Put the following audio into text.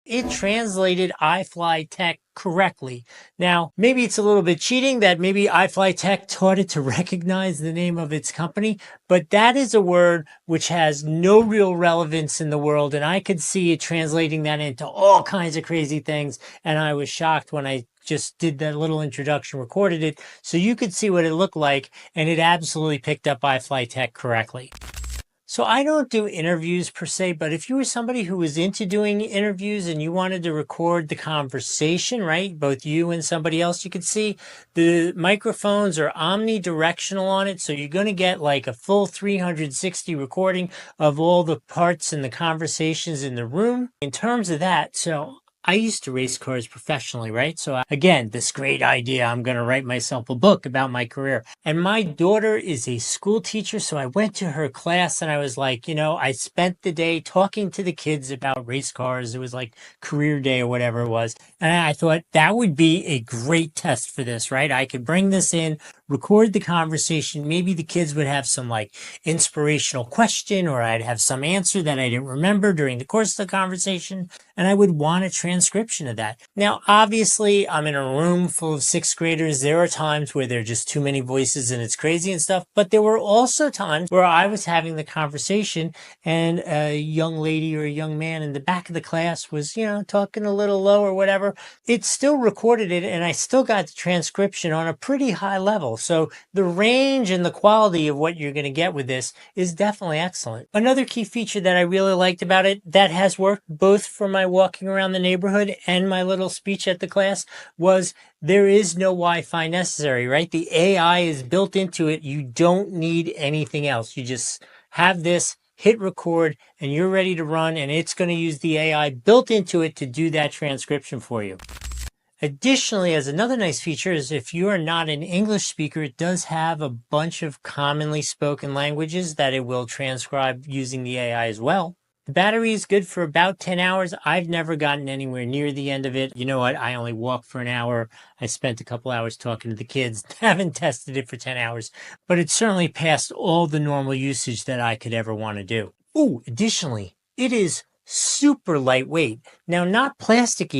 it translated iFlytek correctly. Now, maybe it's a little bit cheating that maybe iFlytek taught it to recognize the name of its company, but that is a word which has no real relevance in the world, and I could see it translating that into all kinds of crazy things, and I was shocked when I just did that little introduction, recorded it, so you could see what it looked like, and it absolutely picked up iFlytek correctly. So I don't do interviews per se, but if you were somebody who was into doing interviews and you wanted to record the conversation, right? Both you and somebody else, you could see the microphones are omnidirectional on it. So you're going to get like a full 360 recording of all the parts and the conversations in the room. In terms of that, so I used to race cars professionally, right? So again, this great idea, I'm going to write myself a book about my career. And my daughter is a school teacher. So I went to her class and I was like, I spent the day talking to the kids about race cars. It was like career day or whatever it was. And I thought that would be a great test for this, right? I could bring this in, record the conversation. Maybe the kids would have some like inspirational question, or I'd have some answer that I didn't remember during the course of the conversation. And I would want a transcription of that. Now, obviously, I'm in a room full of sixth graders. There are times where there are just too many voices and it's crazy and stuff. But there were also times where I was having the conversation and a young lady or a young man in the back of the class was, talking a little low or whatever. It still recorded it and I still got the transcription on a pretty high level. So the range and the quality of what you're going to get with this is definitely excellent. Another key feature that I really liked about it that has worked both for my walking around the neighborhood and my little speech at the class was there is no Wi-Fi necessary, right? The AI is built into it. You don't need anything else. You just have this, hit record, and you're ready to run, and it's going to use the AI built into it to do that transcription for you. Additionally, as another nice feature is if you are not an English speaker, it does have a bunch of commonly spoken languages that it will transcribe using the AI as well. The battery is good for about 10 hours. I've never gotten anywhere near the end of it. You know what? I only walked for an hour. I spent a couple hours talking to the kids. Haven't tested it for 10 hours, but it certainly passed all the normal usage that I could ever want to do. Ooh, additionally, it is super lightweight. Now, not plasticky.